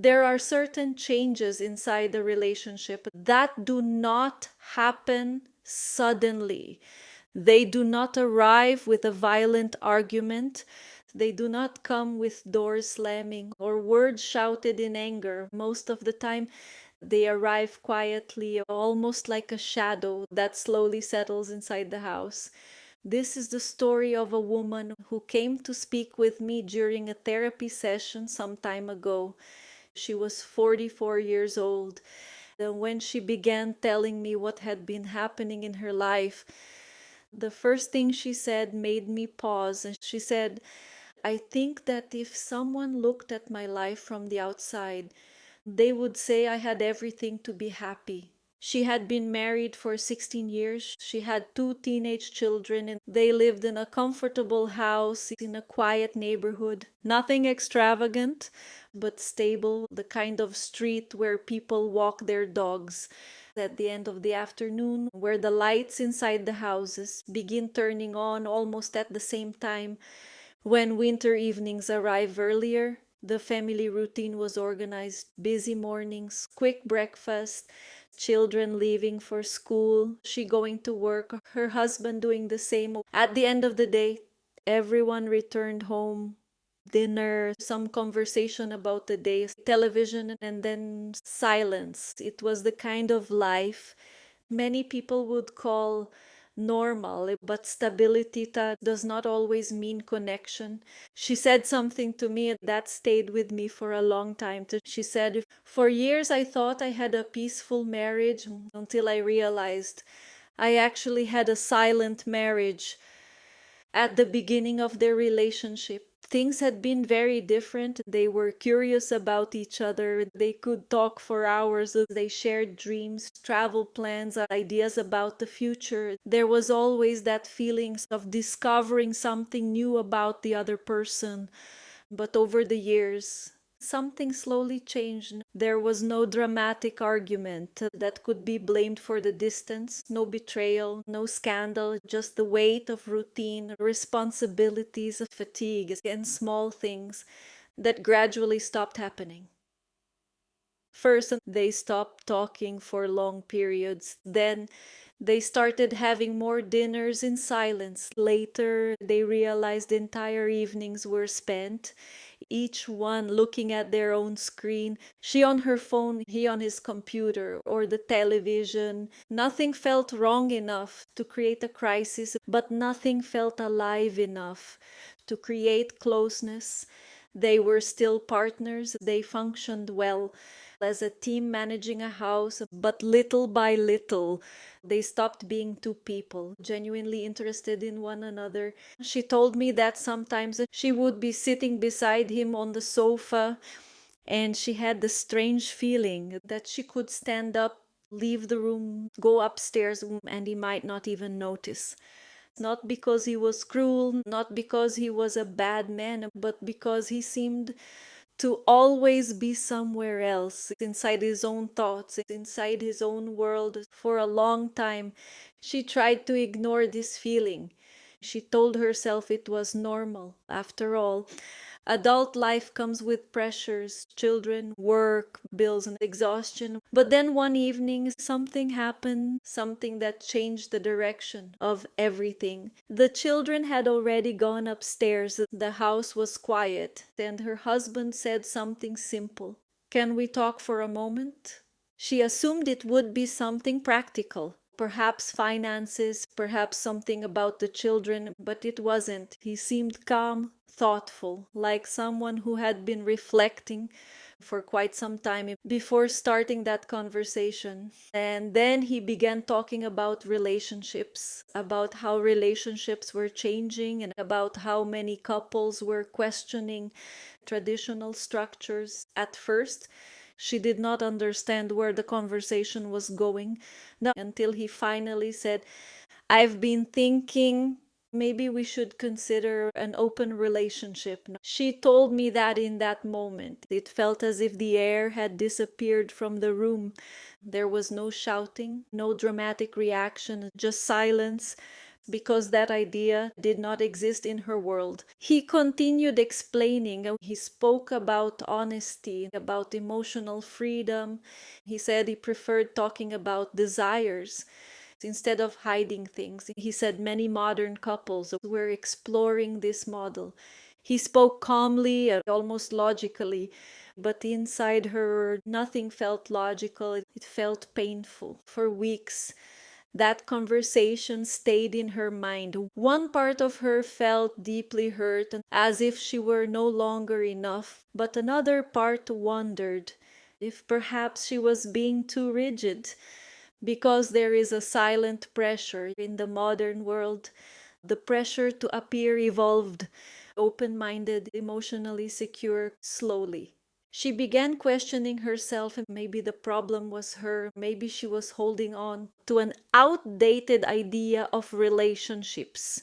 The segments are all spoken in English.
There are certain changes inside the relationship that do not happen suddenly. They do not arrive with a violent argument. They do not come with doors slamming or words shouted in anger. Most of the time, they arrive quietly, almost like a shadow that slowly settles inside the house. This is the story of a woman who came to speak with me during a therapy session some time ago. She was 44 years old. And when she began telling me what had been happening in her life, the first thing she said made me pause. And she said, I think that if someone looked at my life from the outside, they would say I had everything to be happy. She had been married for 16 years. She had two teenage children, and they lived in a comfortable house in a quiet neighborhood. Nothing extravagant, but stable, the kind of street where people walk their dogs at the end of the afternoon, where the lights inside the houses begin turning on almost at the same time. When winter evenings arrive earlier, the family routine was organized: busy mornings, quick breakfast, children leaving for school, she going to work, her husband doing the same. At the end of the day, everyone returned home, dinner, some conversation about the day, television, and then silence. It was the kind of life many people would call normal, but stability does not always mean connection. She said something to me that stayed with me for a long time. She said, for years I thought I had a peaceful marriage until I realized I actually had a silent marriage. At the beginning of their relationship, things had been very different. They were curious about each other. They could talk for hours. They shared dreams, travel plans, ideas about the future. There was always that feeling of discovering something new about the other person. But over the years, something slowly changed. There was no dramatic argument that could be blamed for the distance, no betrayal, no scandal, just the weight of routine, responsibilities, fatigue, and small things that gradually stopped happening. First, they stopped talking for long periods. Then, they started having more dinners in silence. Later, they realized entire evenings were spent, each one looking at their own screen. She on her phone, he on his computer or the television. Nothing felt wrong enough to create a crisis, but nothing felt alive enough to create closeness. They were still partners. They functioned well as a team managing a house, but little by little, they stopped being two people, genuinely interested in one another. She told me that sometimes she would be sitting beside him on the sofa, and she had the strange feeling that she could stand up, leave the room, go upstairs, and he might not even notice. Not because he was cruel, not because he was a bad man, but because he seemed to always be somewhere else, inside his own thoughts, inside his own world. For a long time, she tried to ignore this feeling. She told herself it was normal. After all, adult life comes with pressures, children, work, bills, and exhaustion. But then one evening, something happened, something that changed the direction of everything. The children had already gone upstairs. The house was quiet, and her husband said something simple. Can we talk for a moment? She assumed it would be something practical. Perhaps finances, perhaps something about the children, but it wasn't. He seemed calm, thoughtful, like someone who had been reflecting for quite some time before starting that conversation. And then he began talking about relationships, about how relationships were changing, and about how many couples were questioning traditional structures. At first, she did not understand where the conversation was going, until he finally said, I've been thinking maybe we should consider an open relationship. She told me that in that moment. It felt as if the air had disappeared from the room. There was no shouting, no dramatic reaction, just silence, because that idea did not exist in her world. He continued explaining. He spoke about honesty, about emotional freedom. He said he preferred talking about desires instead of hiding things. He said many modern couples were exploring this model. He spoke calmly, almost logically, but inside her, nothing felt logical. It felt painful. For weeks, that conversation stayed in her mind. One part of her felt deeply hurt, as if she were no longer enough, but another part wondered if perhaps she was being too rigid, because there is a silent pressure in the modern world, the pressure to appear evolved, open minded, emotionally secure slowly. She began questioning herself, and maybe the problem was her. Maybe she was holding on to an outdated idea of relationships.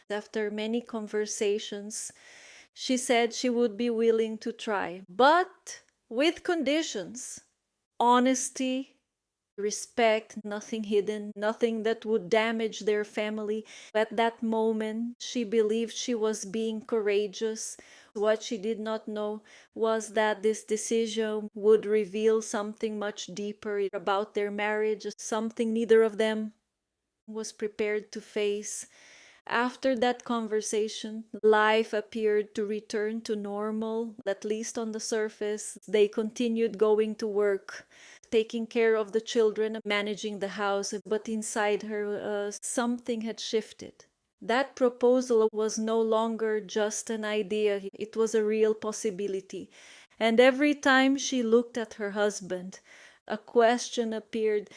After many conversations, she said she would be willing to try, but with conditions: honesty, respect, nothing hidden, nothing that would damage their family. At that moment, she believed she was being courageous. What she did not know was that this decision would reveal something much deeper about their marriage, something neither of them was prepared to face. After that conversation, life appeared to return to normal, at least on the surface. They continued going to work, taking care of the children, managing the house, but inside her, something had shifted. That proposal was no longer just an idea, it was a real possibility. And every time she looked at her husband, a question appeared: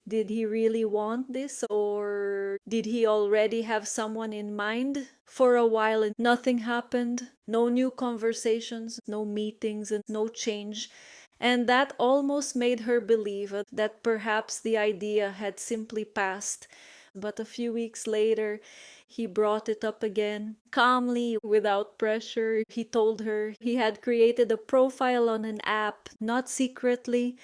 did he really want this, or did he already have someone in mind? For a while, nothing happened, no new conversations, no meetings, and no change. And that almost made her believe that perhaps the idea had simply passed. But a few weeks later, he brought it up again, calmly, without pressure. He told her he had created a profile on an app, not secretly.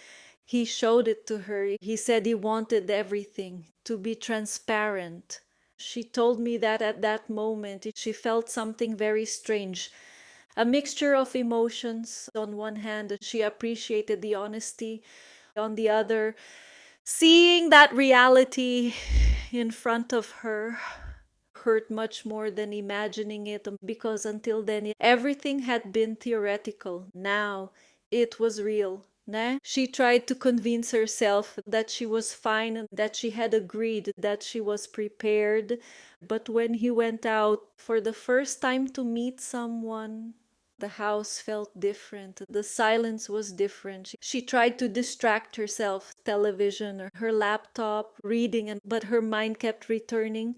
He showed it to her. He said he wanted everything to be transparent. She told me that at that moment she felt something very strange, a mixture of emotions. On one hand, she appreciated the honesty. On the other, seeing that reality in front of her hurt much more than imagining it, because until then everything had been theoretical. Now it was real. Né? She tried to convince herself that she was fine, that she had agreed, that she was prepared. But when he went out for the first time to meet someone, the house felt different. The silence was different. She tried to distract herself, television or her laptop, reading, but her mind kept returning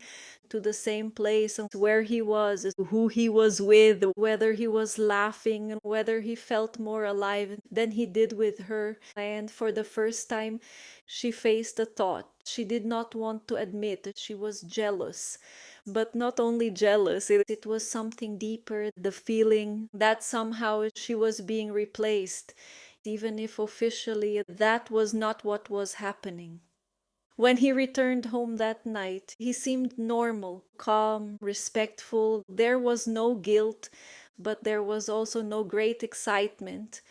to the same place, where he was, who he was with, whether he was laughing, whether he felt more alive than he did with her. And for the first time, she faced a thought she did not want to admit. She was jealous. But not only jealous, it was something deeper, the feeling that somehow she was being replaced, even if officially that was not what was happening. When he returned home that night, he seemed normal, calm, respectful. There was no guilt, but there was also no great excitement,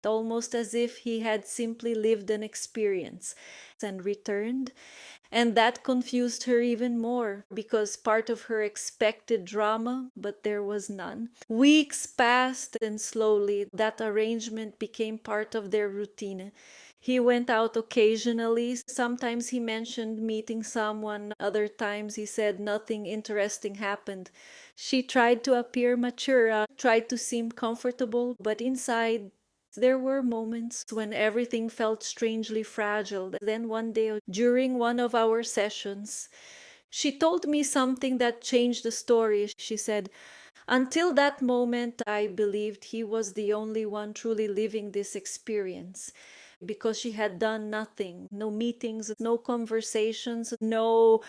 almost as if he had simply lived an experience and returned. And that confused her even more, because part of her expected drama, but there was none. Weeks passed, and slowly that arrangement became part of their routine. He went out occasionally. Sometimes he mentioned meeting someone, other times he said nothing interesting happened. She tried to appear mature, tried to seem comfortable, but inside there were moments when everything felt strangely fragile. Then one day, during one of our sessions, she told me something that changed the story. She said, "Until that moment, I believed he was the only one truly living this experience." Because she had done nothing, no meetings, no conversations, no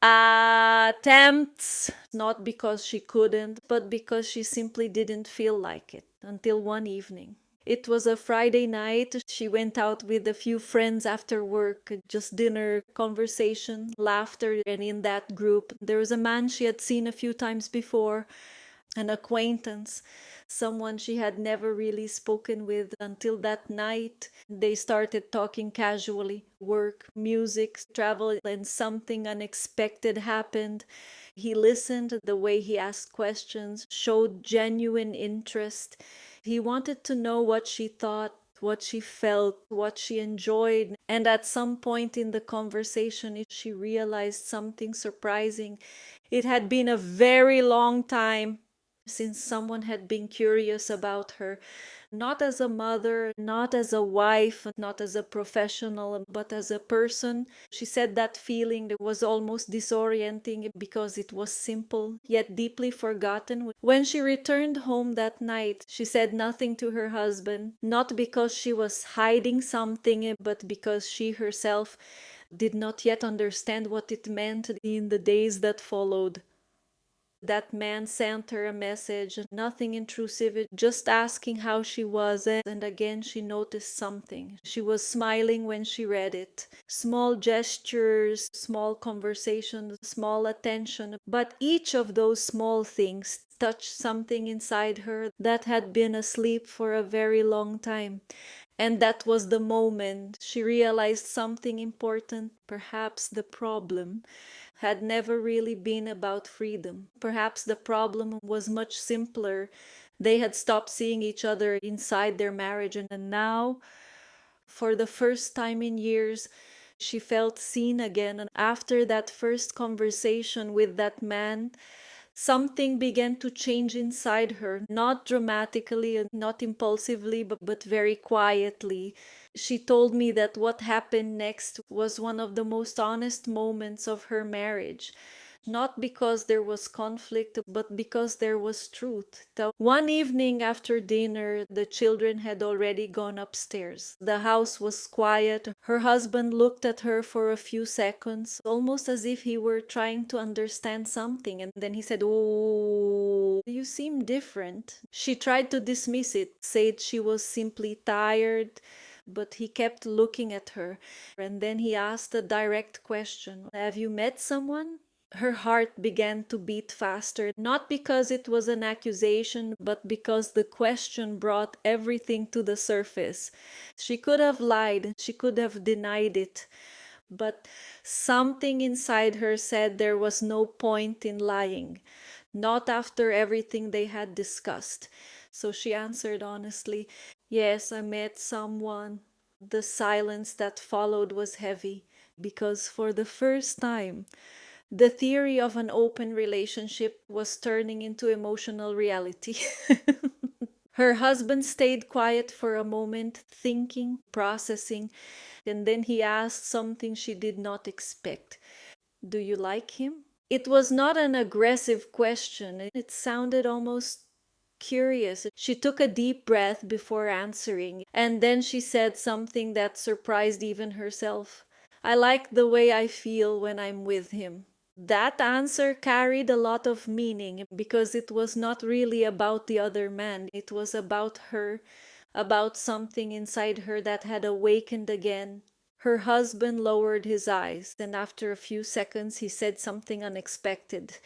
attempts, not because she couldn't, but because she simply didn't feel like it, until one evening. It was a Friday night. She went out with a few friends after work, just dinner, conversation, laughter. And in that group, there was a man she had seen a few times before, an acquaintance, someone she had never really spoken with until that night. They started talking casually, work, music, travel, and something unexpected happened. He listened. The way he asked questions showed genuine interest. He wanted to know what she thought, what she felt, what she enjoyed. And at some point in the conversation, she realized something surprising. It had been a very long time since someone had been curious about her, not as a mother, not as a wife, not as a professional, but as a person. She said that feeling that was almost disorienting because it was simple yet deeply forgotten. When she returned home that night, she said nothing to her husband, not because she was hiding something, but because she herself did not yet understand what it meant in the days that followed. That man sent her a message, nothing intrusive, just asking how she was. And again, she noticed something. She was smiling when she read it. Small gestures, small conversations, small attention. But each of those small things touched something inside her that had been asleep for a very long time. And that was the moment she realized something important. Perhaps the problem had never really been about freedom. Perhaps the problem was much simpler. They had stopped seeing each other inside their marriage, and now, for the first time in years, she felt seen again. And after that first conversation with that man, something began to change inside her, not dramatically and not impulsively, but very quietly. She told me that what happened next was one of the most honest moments of her marriage. Not because there was conflict, but because there was truth. One evening after dinner, the children had already gone upstairs. The house was quiet. Her husband looked at her for a few seconds, almost as if he were trying to understand something. And then he said, "Oh, you seem different." She tried to dismiss it, said she was simply tired. But he kept looking at her. And then he asked a direct question: "Have you met someone?" Her heart began to beat faster, not because it was an accusation, but because the question brought everything to the surface. She could have lied, she could have denied it, but something inside her said there was no point in lying, not after everything they had discussed. So she answered honestly, "Yes, I met someone." The silence that followed was heavy, because for the first time, the theory of an open relationship was turning into emotional reality. Her husband stayed quiet for a moment, thinking, processing, and then he asked something she did not expect. "Do you like him?" It was not an aggressive question. It sounded almost curious. She took a deep breath before answering, and then she said something that surprised even herself. "I like the way I feel when I'm with him." That answer carried a lot of meaning because it was not really about the other man. It was about her, about something inside her that had awakened again. Her husband lowered his eyes, and after a few seconds he said something unexpected.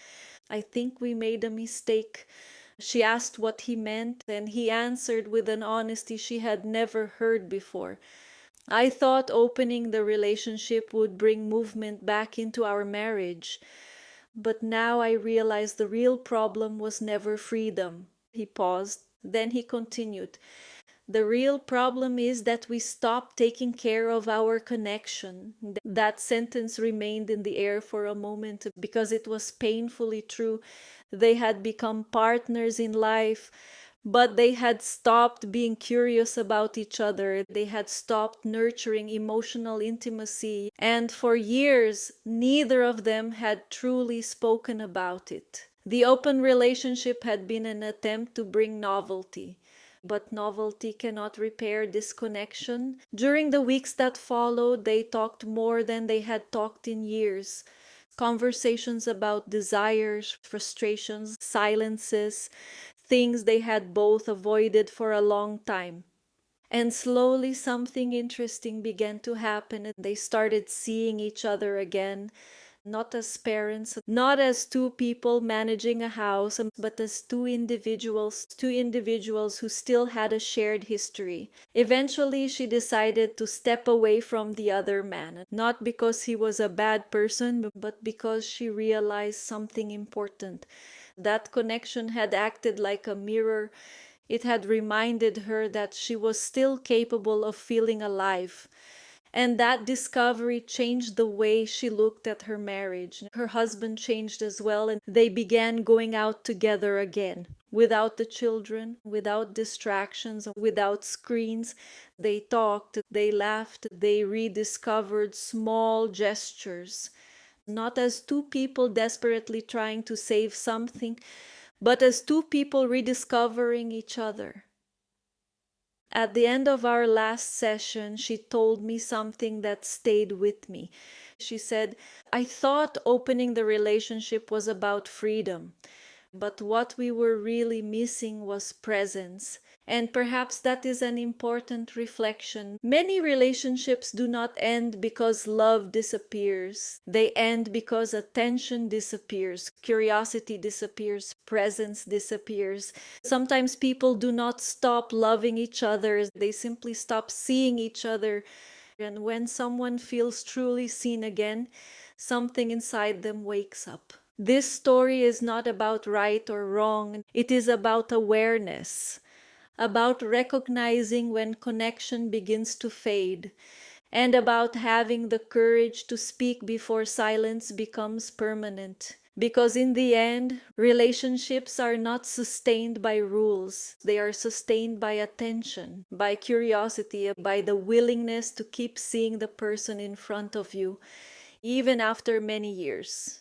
"I think we made a mistake." She asked what he meant, and he answered with an honesty she had never heard before. "I thought opening the relationship would bring movement back into our marriage. But now I realize the real problem was never freedom." He paused. Then he continued, "The real problem is that we stopped taking care of our connection." That sentence remained in the air for a moment because it was painfully true. They had become partners in life, but they had stopped being curious about each other. They had stopped nurturing emotional intimacy. And for years, neither of them had truly spoken about it. The open relationship had been an attempt to bring novelty. But novelty cannot repair disconnection. During the weeks that followed, they talked more than they had talked in years. Conversations about desires, frustrations, silences, things they had both avoided for a long time. And slowly something interesting began to happen. They started seeing each other again, not as parents, not as two people managing a house, but as two individuals who still had a shared history. Eventually, she decided to step away from the other man, not because he was a bad person, but because she realized something important. That connection had acted like a mirror. It had reminded her that she was still capable of feeling alive. And that discovery changed the way she looked at her marriage. Her husband changed as well, and they began going out together again. Without the children, without distractions, without screens. They talked, they laughed, they rediscovered small gestures. Not as two people desperately trying to save something, but as two people rediscovering each other. At the end of our last session, she told me something that stayed with me. She said, I thought opening the relationship was about freedom, but what we were really missing was presence. And perhaps that is an important reflection. Many relationships do not end because love disappears. They end because attention disappears, curiosity disappears, presence disappears. Sometimes people do not stop loving each other, they simply stop seeing each other. And when someone feels truly seen again, something inside them wakes up. This story is not about right or wrong. It is about awareness, about recognizing when connection begins to fade, and about having the courage to speak before silence becomes permanent. Because in the end, relationships are not sustained by rules. They are sustained by attention, by curiosity, by the willingness to keep seeing the person in front of you, even after many years.